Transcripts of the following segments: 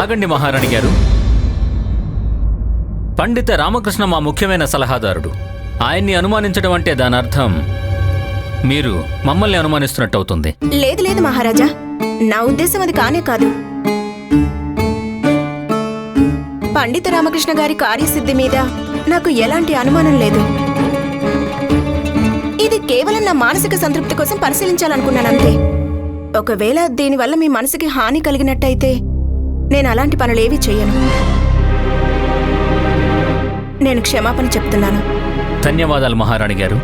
ఆగండి మహారాణి గారు. పండిత రామకృష్ణ మా ముఖ్యమైన సలహాదారుడు. ఆయన్ని అనుమానించడం అంటే దాని అర్థం మీరు మమ్మల్ని అనుమానిస్తున్నట్టు అవుతుంది. లేదు లేదు మహారాజా, నా ఉద్దేశం అది కానే కాదు. పండిత రామకృష్ణ గారి కార్యసిద్ధి మీద నాకు ఎలాంటి అనుమానం లేదు. ఇది కేవలం నా మానసిక సంతృప్తి కోసం పరిశీలించాలనుకున్నానంతే. ఒకవేళ దీనివల్ల మీ మనసుకి హాని కలిగినట్టయితే నేను అలాంటి పనులేవీ చెయ్యను. నేను క్షమాపణ చెప్తున్నాను. ధన్యవాదాలు మహారాణి గారు.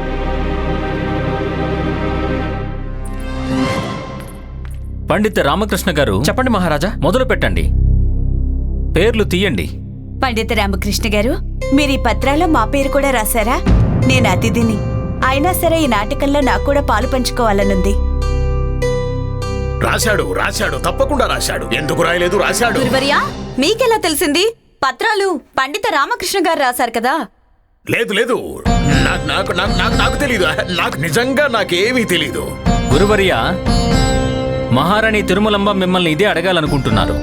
పండిత రామకృష్ణ గారు, చెప్పండి మహారాజా. మొదలు పెట్టండి. పేర్లు తీయండి. పండిత రామకృష్ణ గారు, మీరు ఈ పత్రాల్లో మా పేరు కూడా రాశారా? నేను అతిథిని, అయినా సరే ఈ నాటకంలో నాకు కూడా పాలు పంచుకోవాలనుంది. రాశాడు రాశాడు తప్పకుండా రాశాడు. ఎందుకు రాయలేదు? రాశాడు. గురువర్యా, మీకెలా తెలిసింది? పత్రాలు పండిత రామకృష్ణ గారు రాశారు కదా. లేదు లేదు, నాకు తెలీదు. నాకు నిజంగా నాకేమీ తెలీదు. గురువర్య, మహారాణి తిరుమలంబ మిమ్మల్ని ఇదే అడగాలనుకుంటున్నారు.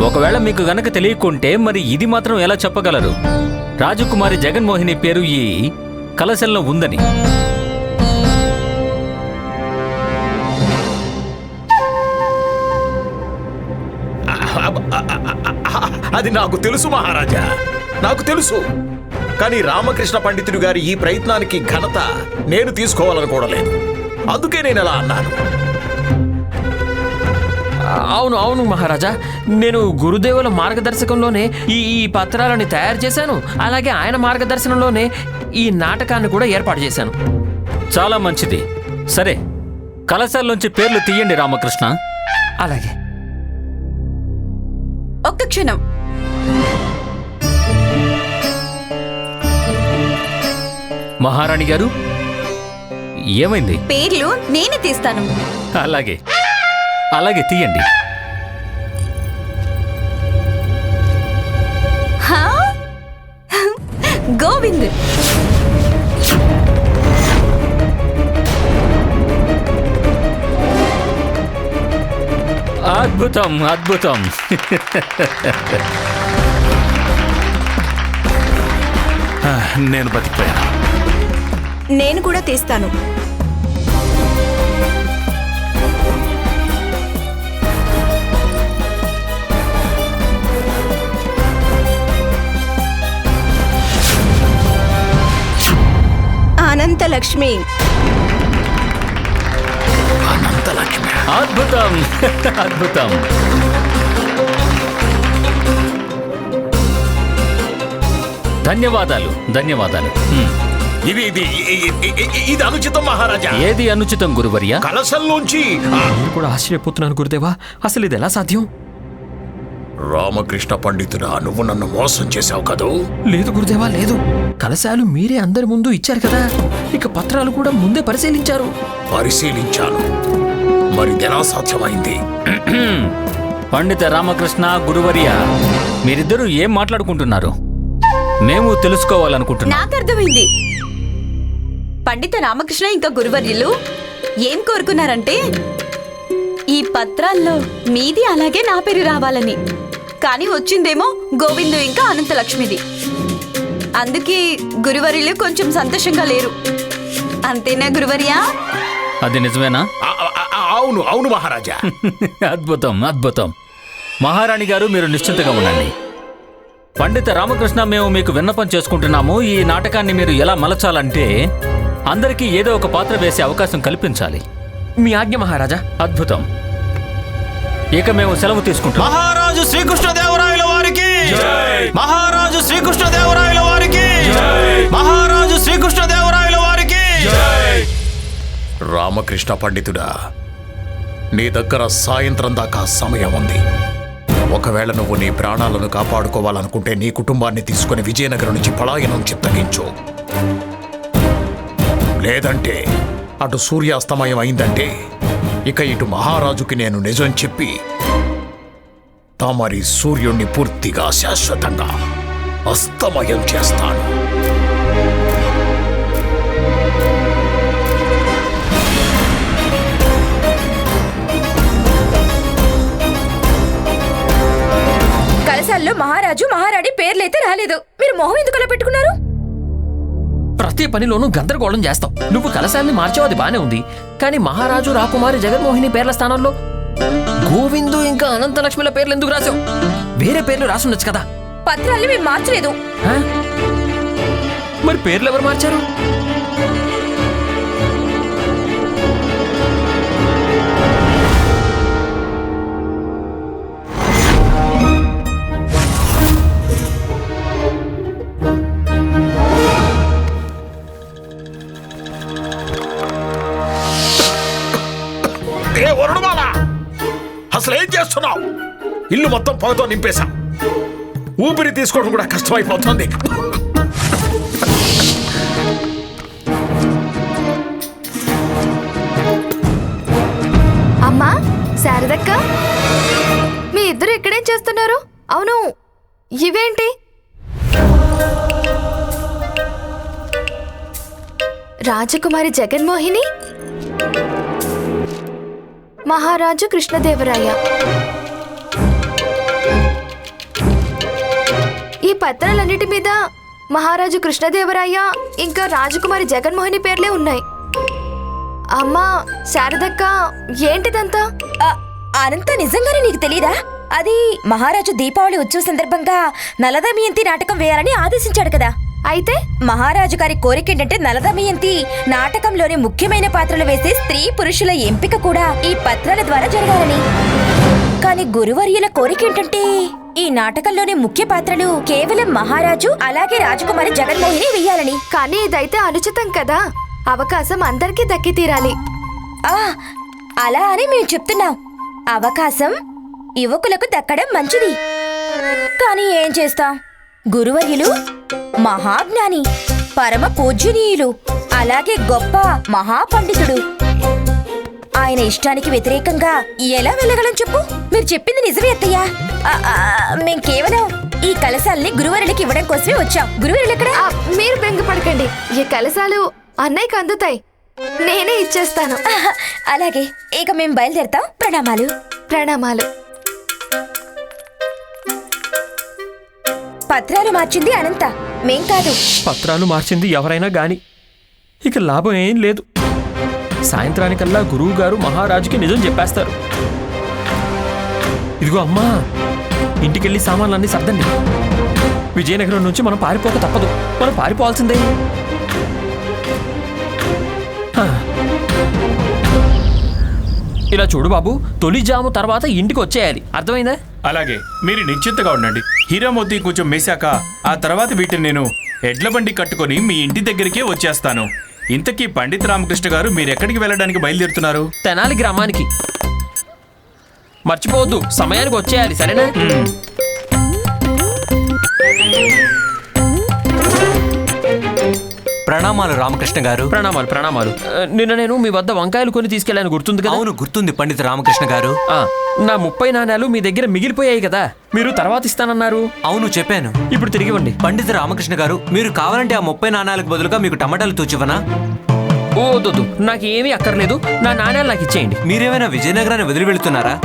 ఒకవేళ మీకు గనక తెలియకుంటే మరి ఇది మాత్రం ఎలా చెప్పగలరు? రాజకుమారి జగన్మోహిని పేరు ఈ కలశంలో ఉందని. అది నాకు తెలుసు మహారాజా, నాకు తెలుసు. కానీ రామకృష్ణ పండితుడు గారి ఈ ప్రయత్నానికి ఘనత నేను తీసుకోవాలనుకోవడం. అందుకే నేను అలా అన్నాను. అవును అవును మహారాజా, నేను గురుదేవుల మార్గదర్శకంలోనే ఈ పత్రాలని తయారు చేశాను. అలాగే ఆయన మార్గదర్శనంలోనే ఈ నాటకాన్ని కూడా ఏర్పాటు చేశాను. చాలా మంచిది. సరే, కలశాల్లోంచి పేర్లు తీయండి రామకృష్ణ. అలాగే. ఒక్క క్షణం. మహారాణి గారు, ఏమైంది? పేర్లు నేనే తీస్తాను. అలాగే అలాగే తీయండి. గోవింద్. అద్భుతం అద్భుతం. నేను బతికిపోయాను. నేను కూడా తీస్తాను. అనంతలక్ష్మి. అనంతలక్ష్మి. అద్భుతం అద్భుతం. ధన్యవాదాలు ధన్యవాదాలు. ఇది అనుచితం మహారాజా. ఏది అనుచితం గురువర్య? కలశంలోంచి. నేను కూడా ఆశ్చర్యపోతున్నాను గురుదేవా, అసలు ఇది ఎలా సాధ్యం? రామకృష్ణ పండితుడా, నువ్వు నన్ను మోసం చేశావు కదూ? లేదు గురుదేవా, లేదు. కలశాలు మీరే అందరి ముందు ఇచ్చారు కదా, ఇక పత్రాలు కూడా ముందే పరిశీలించారు. పరిశీలించాను, మరి ఎలా సాధ్యమైంది? పండిత రామకృష్ణ, గురువర్య, మీరిద్దరూ ఏం మాట్లాడుకుంటున్నారు? మేము తెలుసుకోవాలనుకుంటున్నాం. నాకు అర్థమైంది. పండిత రామకృష్ణ ఇంకా గురువర్యులు ఏం కోరుకున్నారంటే ఈ పత్రాల్లో మీది అలాగే నా పేరు రావాలని. కానీ వచ్చిందేమో గోవిందు ఇంకా అనంతలక్ష్మిది. అందుకే గురువర్యులు కొంచెం సంతోషంగా లేరు. అంతేనా గురువర్యా? అది నిజమేనా? అవును అవును మహారాజా. అద్భుతం అద్భుతం. మహారాణి గారు, మీరు నిశ్చింతగా ఉండండి. పండిత రామకృష్ణ, మేము మీకు విన్నపం చేసుకుంటున్నాము. ఈ నాటకాన్ని మీరు ఎలా మలచాలంటే అందరికీ ఏదో ఒక పాత్ర వేసే అవకాశం కల్పించాలి. మీ ఆజ్ఞ మహారాజా. అద్భుతం. ఇక మేము సెలవు తీసుకుంటాం. మహారాజు శ్రీకృష్ణదేవరాయల వారికి, మహారాజు శ్రీకృష్ణదేవరాయల వారికి, మహారాజు శ్రీకృష్ణదేవరాయల వారికి. రామకృష్ణ పండితుడా, నీ దగ్గర సాయంత్రం దాకా సమయం ఉంది. ఒకవేళ నువ్వు నీ ప్రాణాలను కాపాడుకోవాలనుకుంటే నీ కుటుంబాన్ని తీసుకుని విజయనగరం నుంచి పలాయనం చిత్తగించు. లేదంటే అటు సూర్యాస్తమయం అయిందంటే ఇక ఇటు మహారాజుకి నేను నిజం చెప్పి తమరి సూర్యుణ్ణి పూర్తిగా శాశ్వతంగా అస్తమయం చేస్తాను. లేదు. మీరు మొహం ఎందుకు అలా పెట్టుకున్నారు? ప్రతి పనిలోనూ గందరగోళం చేస్తాం. నువ్వు కలశాన్ని మార్చావు, అది బానే ఉంది. కానీ మహారాజు, రాకుమారి, జగన్మోహిని పేర్ల స్థానంలో గోవిందు ఇంకా అనంతలక్ష్మిల పేర్లు ఎందుకు రాసావు? వేరే పేర్లు రాసుండొచ్చు కదా. పత్రాల్ని మేము మార్చలేదు. ఆ? మరి పేర్లు ఎవరు మార్చారు? ఏ వరుణమాల, అసలు ఏం చేస్తున్నావు? ఇల్లు మొత్తం పొగతో నింపేశాం. ఊపిరి తీసుకోవడం కూడా కష్టమైపోతుంది. అమ్మా, శారదక్క, మీ ఇద్దరు ఇక్కడేం చేస్తున్నారు? అవును, ఇవేంటి? రాజకుమారి జగన్మోహిని, మహారాజు కృష్ణదేవరాయ. ఈ పత్రాలన్నిటి మీద మహారాజు కృష్ణదేవరాయ ఇంకా రాజకుమారి జగన్మోహిని పేర్లే ఉన్నాయి. అమ్మా శారదక్క, ఏంటిదంతా? అనంత, నిజంగానే నీకు తెలీదా? అది మహారాజు దీపావళి ఉత్సవ సందర్భంగా నలదమయంతి నాటకం వేయాలని ఆదేశించాడు కదా. అయితే మహారాజు గారి కోరిక ఏంటంటే నలదమయంతి నాటకంలోని ముఖ్యమైన పాత్రలు వేసే స్త్రీ పురుషుల ఎంపిక కూడా ఈ పత్రాల ద్వారా జరగాలని. కానీ గురువర్యుల కోరిక ఏంటంటే ఈ నాటకంలోని ముఖ్య పాత్రలు కేవలం మహారాజు అలాగే రాజకుమారి జగన్మోహిని వేయాలని. కానీ ఇదైతే అనుచితం కదా. అవకాశం అందరికీ దక్కి తీరాలి. అలా అని మేము చెప్తున్నాం. అవకాశం యువకులకు దక్కడం మంచిది. కానీ ఏం చేస్తాం, గురువర్యులు మహాజ్ఞాని, పరమ పూజ్యనీయులు, అలాగే గొప్ప మహాపండితుడు. ఆయన ఇష్టానికి వ్యతిరేకంగా ఎలా వెళ్ళగలం చెప్పు? మీరు చెప్పింది నిజమే అత్తయ్య. మేం కేవలం ఈ కలశాలని గురువర్యులకి ఇవ్వడం కోసమే వచ్చాం. గురువర్యులు ఎక్కడ? మీరు బెంగపడకండి, ఈ కలశాలు అన్నయ్యకి అందుతాయి. నేనే ఇచ్చేస్తాను. అలాగే, ఇక మేం బయలుదేరతాం. ప్రణామాలు. ప్రణామాలు. పత్రాలు మార్చింది అనంత, మేం కాదు. పత్రాలు మార్చింది ఎవరైనా గాని ఇక లాభం ఏం లేదు. సాయంత్రానికల్లా గురువు గారు మహారాజుకి నిజం చెప్పేస్తారు. ఇదిగో అమ్మా, ఇంటికెళ్ళి సామాన్లన్నీ సర్దండి. విజయనగరం నుంచి మనం పారిపోక తప్పదు. మనం పారిపోవాల్సిందే. ఇలా చూడు బాబు, తొలి జాము తర్వాత ఇంటికి వచ్చేయాలి, అర్థమైందా? అలాగే, మీరు నిశ్చింతగా ఉండండి. హీరామోతి కొంచెం మేశాక ఆ తర్వాత వీటిని నేను ఎడ్ల బండి కట్టుకొని మీ ఇంటి దగ్గరికే వచ్చేస్తాను. ఇంతకీ పండిత రామకృష్ణ గారు మీరెక్కడికి వెళ్ళడానికి బయలుదేరుతున్నారు? తెనాలి గ్రామానికి. మర్చిపోవద్దు, సమయానికి వచ్చేయాలి, సరేనా? ప్రణామాలు రామకృష్ణ గారు. ప్రణామాలు ప్రణామాలు. నిన్న నేను మీ వద్ద వంకాయలు కొని తీసుకెళ్లాను, గుర్తుంది కదా? అవును, గుర్తుంది పండిత రామకృష్ణ గారు. నా 30 నాణేలు మీ దగ్గర మిగిలిపోయాయి కదా, మీరు తర్వాత ఇస్తానన్నారు. అవును, చెప్పాను. ఇప్పుడు తిరిగివ్వండి. పండిత రామకృష్ణ గారు, మీరు కావాలంటే ఆ 30 నాణాలకు బదులుగా మీకు టమాటాలు తూచివనా? వద్దు, నాకు ఏమీ అక్కర్లేదు. నా నాణేలు నాకు ఇచ్చేయండి. మీరేమైనా విజయనగరాన్ని వదిలి వెళుతున్నారా?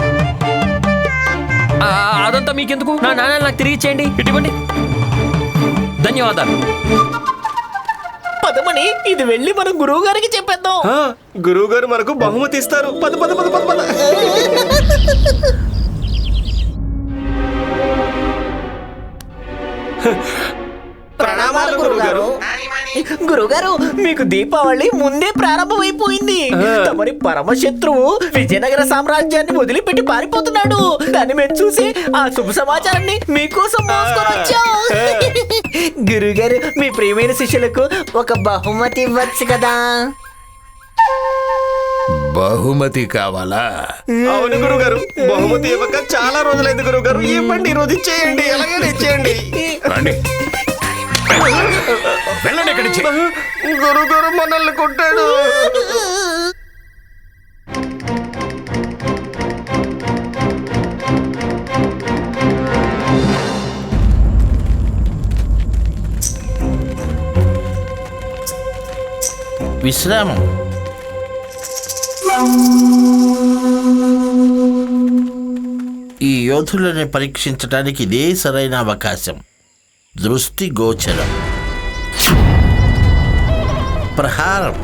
అదంతా మీకెందుకు? నా నాణేలు నాకు తిరిగి ఇచ్చేయండి. ఇటువంటి ధన్యవాదాలు. పదమని, ఇది వెళ్ళి మన గురువు గారికి చెప్పేద్దాం. గురువు గారు మనకు బహుమతి ఇస్తారు. పద పద పద పద పద. ప్రణామాలు గురుగారు. గురుగారు, మీకు దీపావళి ముందే ప్రారంభమైపోయింది. తమరి పరమశత్రువు విజయనగర సామ్రాజ్యాన్ని వదిలిపెట్టి పారిపోతున్నాడు. దాన్ని మేము చూసి ఆ శుభ సమాచారాన్ని మీకోసం మోసుకొని వచ్చాం. గురుగారు, మీ ప్రియమైన శిష్యులకు ఒక బహుమతి ఇవ్వచ్చు కదా. బహుమతి కావాలా? అవును గురుగారు, బహుమతి ఇవ్వక చాలా రోజులైంది గురుగారు. ఇవ్వండి, రోజు ఇచ్చేయండి, ఎలాగైనా ఇచ్చేయండి. రండి, వెళ్ళండి ఇక్కడి నుంచి. గురుగారు మనల్ని కొట్టాడు. విశ్రామం. ఈ యోధులని పరీక్షించడానికి ఇదే సరైన అవకాశం. దృష్టిగోచరం. ప్రహారం.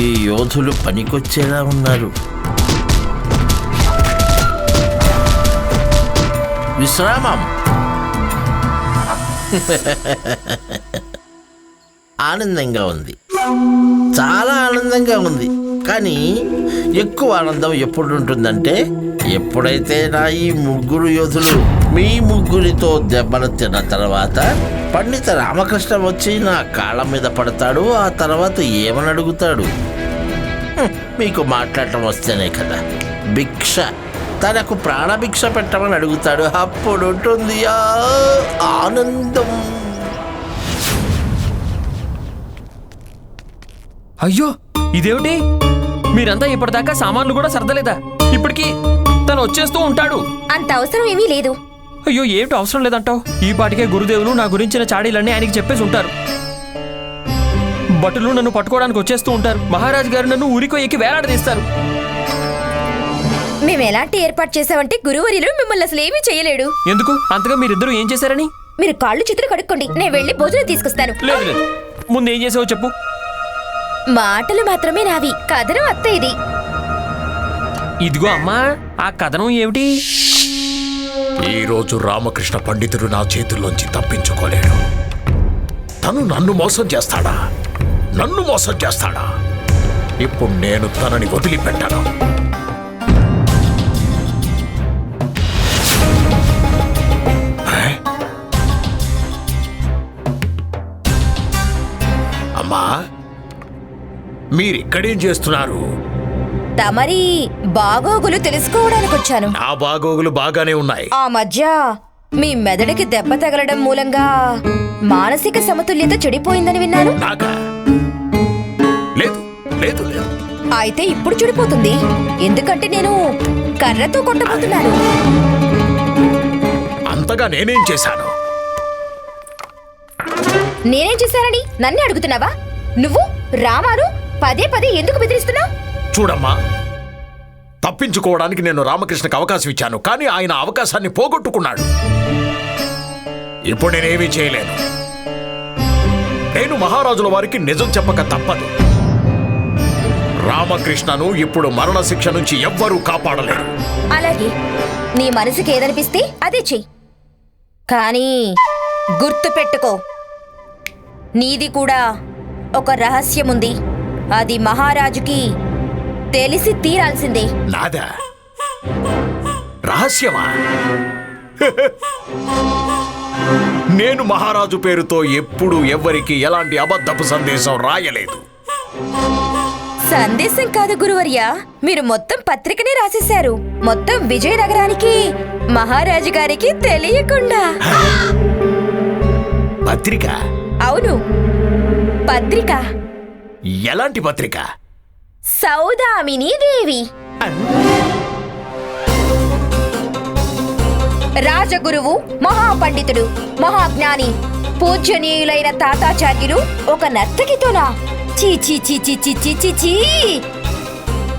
ఈ యోధులు పనికొచ్చేలా ఉన్నారు. విశ్రామం. ఆనందంగా ఉంది, చాలా ఆనందంగా ఉంది. కానీ ఎక్కువ ఆనందం ఎప్పుడు ఉంటుందంటే ఎప్పుడైతే నా ఈ ముగ్గురు యోధులు మీ ముగ్గురితో దెబ్బలు తిన్న తర్వాత పండిత రామకృష్ణ వచ్చి నా కాళ్ళ మీద పడతాడు. ఆ తర్వాత ఏమని అడుగుతాడు? మీకు మాట్లాడటం వస్తేనే కదా. భిక్ష, తనకు ప్రాణభిక్ష పెట్టమని అడుగుతాడు. అప్పుడు ఉంటుంది ఆనందం. అయ్యో ఇదేమిటి? మీరంతా ఇప్పటిదాకా సామాన్లు కూడా సర్దలేదా? ఇప్పటికి తను వచ్చేస్తూ ఉంటాడు. అంత అవసరం ఏమీ లేదు. అయ్యో ఏమిటి అవసరం లేదంటావు? ఈ పాటికే గురుదేవులు నా గురించిన చాడీలన్నీ ఆయనకి చెప్పేసి ఉంటారు. భటులు నన్ను పట్టుకోవడానికి వచ్చేస్తూ ఉంటారు. మహారాజు గారు నన్ను ఊరికో ఎక్కి వేలాడదీస్తారు. మేము ఎలాంటి ఏర్పాటు చేసామంటే గురువర్యులు మిమ్మల్ని అసలు ఏమీ చేయలేడు. ఎందుకు? అంతగా మీరిద్దరూ ఏం చేశారని? మీరు కాళ్ళు చేతులు కడుక్కోండి, నేను వెళ్ళి భోజనం తీసుకొస్తాను. లేదు లేదు, ముందు ఏం చేసావో చెప్పు. మాటలు మాత్రమే నావి, కథనం అత్త ఇది. ఇదిగో అమ్మా, ఆ కథనం ఏమిటి? ఈరోజు రామకృష్ణ పండితుడు నా చేతుల్లోంచి తప్పించుకోలేడు. తను నన్ను మోసం చేస్తాడా? నన్ను మోసం చేస్తాడా? ఇప్పుడు నేను తనని వదిలిపెట్టాను. అమ్మా, మీరిక్కడేం చేస్తున్నారు? తమరి బాగోగులు తెలుసుకోవడానికి వచ్చాను. నా బాగోగులు బాగానే ఉన్నాయి. ఆ మధ్య మీ మెదడుకి దెబ్బ తగలడం మూలంగా మానసిక సమతుల్యత చెడిపోయిందని విన్నాను. నాకా? లేదు లేదు లేదు. అయితే ఇప్పుడు చెడిపోతుంది, ఎందుకంటే నేను కర్రతో కొట్టబోతున్నాను. అంతగా నేనేం చేశాను? నేనేం చేశానని నన్నే అడుగుతున్నావా? నువ్వు రామాను పదే పదే ఎందుకు బెదిరిస్తున్నావు? చూడమ్మా, తప్పించుకోవడానికి నేను రామకృష్ణకు అవకాశం ఇచ్చాను, కానీ ఆయన అవకాశాన్ని పోగొట్టుకున్నాడు. ఇప్పుడు నేనేమీ చేయలేను. నేను మహారాజుల వారికి నిజం చెప్పక తప్పదు. రామకృష్ణను ఇప్పుడు మరణశిక్ష నుంచి ఎవ్వరూ కాపాడలేరు. అలాగే నీ మనసుకి ఏదనిపిస్తే అదే చెయ్యి, కానీ గుర్తు పెట్టుకో, నీది కూడా ఒక రహస్యం ఉంది. అది మహారాజుకి తెలిసి తీరాల్సిందే. నాదా రహస్యమా? నేను మహారాజు పేరుతో ఎప్పుడు ఎవ్వరికి ఎలాంటి అబద్ధపు సందేశం రాయలేదు. సందేశం కాదు గురువర్య, మీరు మొత్తం పత్రికనే రాసేశారు. మొత్తం విజయనగరానికి మహారాజు గారికి తెలియకుండా. పత్రిక? అవును, పత్రిక. ఎలాంటి పత్రిక? సౌదామిని దేవి, రాజగురువు, మహాపండితుడు, మహాజ్ఞాని, పూజ్యనీయులైన తాతాచార్యులు ఒక నర్తకితోనా? చీ చీ చీ చీ చీ చీ చీ చీ.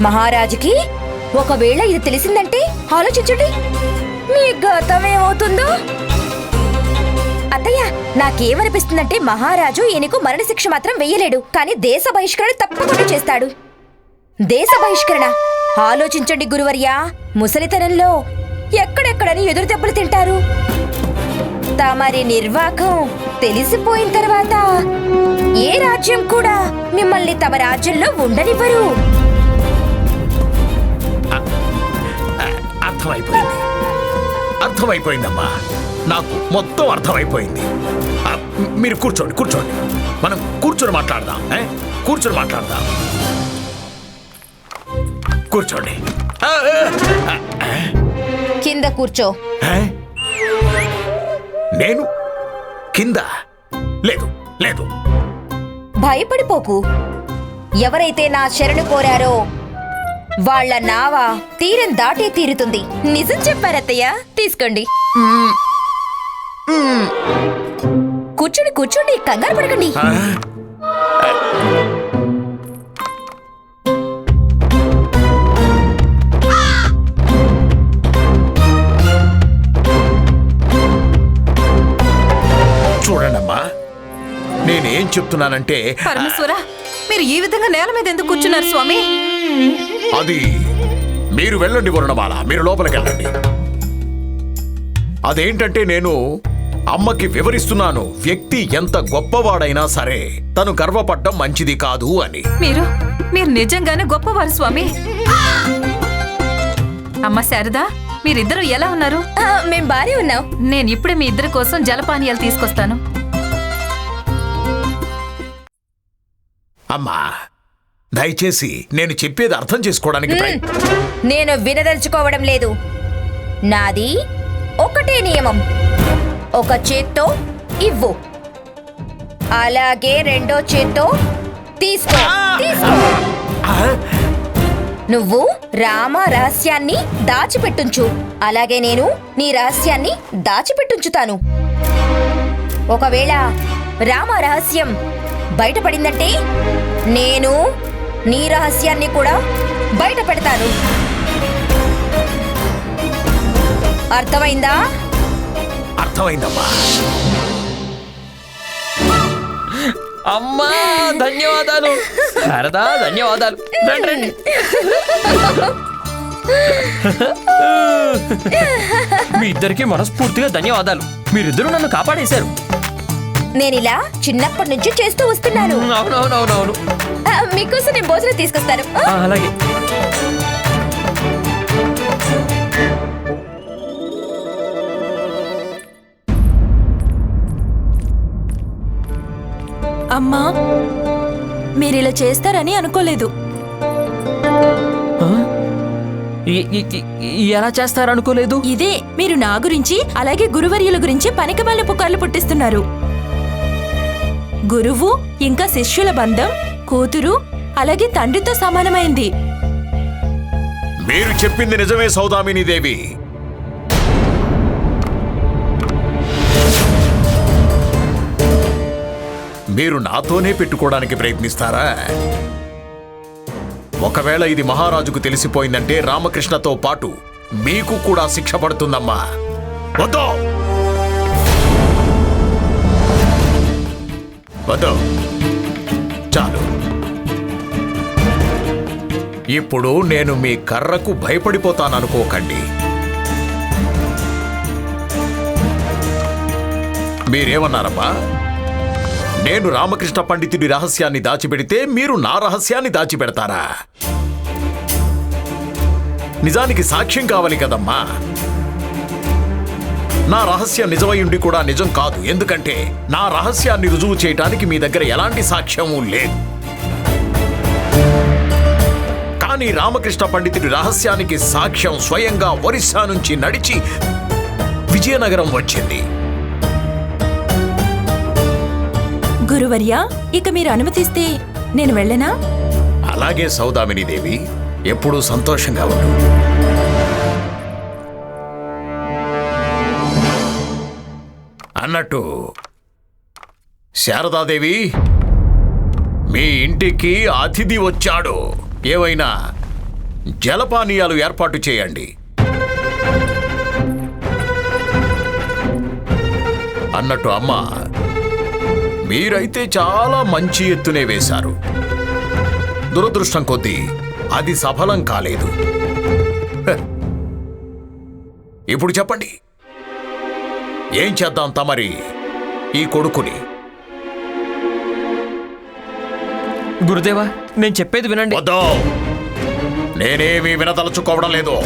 మహారాజుకి ఒకవేళ ఇది తెలిసిందంటే ఆలోచించండి, మీ గతం ఏమవుతుందో. అత్తయ్య, నాకేమనిపిస్తుందంటే మహారాజు ఈయనకు మరణశిక్ష మాత్రం వెయ్యలేడు, కానీ దేశ బహిష్కరణ తప్పకుండా చేస్తాడు. దేశ బహిష్కరణ? ఆలోచించండి గురువర్యా, ముసలితనంలో ఎక్కడెక్కడని ఎదురు దెబ్బలు తింటారు. తమరి నిర్వాకం తెలిసిపోయిన తర్వాత ఏ రాజ్యం కూడా మిమ్మల్ని తమ రాజ్యంలో ఉండనివ్వరు. అర్థమైపోయింది, అర్థమైపోయిందమ్మా, నాకు మొత్తం అర్థమైపోయింది. మీరు కూర్చోండి, కూర్చోండి, మనం కూర్చొని మాట్లాడదాం. కూర్చొని మాట్లాడదాం, కూర్చోండి. కింద కూర్చో. నేను కింద? లేదు లేదు. భయపడిపోకు. ఎవరైతే నా శరణు కోరారో వాళ్ళ నావ తీరం దాటే తీరుతుంది. నిజం చెప్పారత్తయ్య, తీసుకోండి. కూర్చోండి కూర్చోండి, కంగారు పడకండి. చూడండమ్మా, నేనేం చెప్తున్నానంటే పరమేశ్వర, మీరు ఈ విధంగా నేల మీద ఎందుకు కూర్చున్నారు స్వామి? అది మీరు వెళ్ళండి వరుణమాల, మీరు లోపలికి వెళ్ళండి. అదేంటంటే నేను అమ్మకి వివరిస్తున్నాను, వ్యక్తి ఎంత గొప్పవాడైనా సరే తను గర్వపడ్డం మంచిది కాదు అని. మీరు నిజంగానే గొప్పవారు స్వామి. అమ్మ శారదా, మీరిద్దరూ ఎలా ఉన్నారు? మేం బానే ఉన్నాం. నేను ఇప్పుడే మీ ఇద్దరి కోసం జలపానీయాలు తీసుకొస్తాను. అమ్మా, దయచేసి నేను చెప్పేది అర్థం చేసుకోవడానికి నేను వినదలుచుకోవడం లేదు. నాది ఒకటే నియమం, ఒక చేత్తో ఇవ్వు, అలాగే రెండో చేత్తో తీసుకో. నువ్వు రామ రహస్యాన్ని దాచిపెట్టుంచు, అలాగే నేను నీ రహస్యాన్ని దాచిపెట్టుంచుతాను. ఒకవేళ రామ రహస్యం బయటపడిందంటే నేను నీ రహస్యాన్ని కూడా బయట పెడతాను. అర్థమైందా? అర్థమైందమ్మా. అమ్మా ధన్యవాదాలు, శారదా ధన్యవాదాలు. రండి, రండి. మీ ఇద్దరికి మనస్ఫూర్తిగా ధన్యవాదాలు. మీరిద్దరూ నన్ను కాపాడేశారు. నేనిలా చిన్నప్పటి నుంచి చేస్తూ వస్తున్నాను. అవునవునవునవును. మీకోసం నేను భోజనం తీసుకొస్తాను. అలాగే. అమ్మా, మీరిలా చేస్తారని అనుకోలేదు. ఎలా చేస్తారనుకోలేదు? ఇదే, మీరు నా గురించి అలాగే గురువర్యుల గురించి పనికిమాలిన పుకార్లు పుట్టిస్తున్నారు. గురువు ఇంకా శిష్యుల బంధం కూతురు అలాగే తండ్రితో సమానమైంది. మీరు చెప్పింది నిజమే సౌదామిని దేవి. మీరు నాతోనే పెట్టుకోవడానికి ప్రయత్నిస్తారా? ఒకవేళ ఇది మహారాజుకు తెలిసిపోయిందంటే రామకృష్ణతో పాటు మీకు కూడా శిక్ష పడుతుందమ్మా. వద్దు వద్దు, చాలు. ఇప్పుడు నేను మీ కర్రకు భయపడిపోతాననుకోకండి. మీరేమన్నారమ్మా? నేను రామకృష్ణ పండితుడి రహస్యాన్ని దాచిపెడితే మీరు నా రహస్యాన్ని దాచిపెడతారా? నిజానికి సాక్ష్యం కావాలి కదమ్మా. నా రహస్యం నిజమై ఉండి కూడా నిజం కాదు, ఎందుకంటే నా రహస్యాన్ని రుజువు చేయటానికి మీ దగ్గర ఎలాంటి సాక్ష్యమూ లేదు. కానీ రామకృష్ణ పండితుడి రహస్యానికి సాక్ష్యం స్వయంగా ఒరిస్సా నుంచి నడిచి విజయనగరం వచ్చింది. గురువర్య, ఇక మీరు అనుమతిస్తే నేను వెళ్ళనా? అలాగే సౌదామిని దేవి, ఎప్పుడూ సంతోషంగా ఉండు. అన్నట్టు శారదాదేవి, మీ ఇంటికి అతిథి వచ్చాడు. ఏవైనా జలపానీయాలు ఏర్పాటు చేయండి. అన్నట్టు అమ్మా, మీరైతే చాలా మంచి ఎత్తునే వేశారు. దురదృష్టం కొద్దీ అది సఫలం కాలేదు. ఇప్పుడు చెప్పండి, ఏం చేద్దాం తమరి ఈ కొడుకుని? గురుదేవా, నేను చెప్పేది వినండి. వద్దు, నేనేమీ వినదలుచుకోవడం లేదు.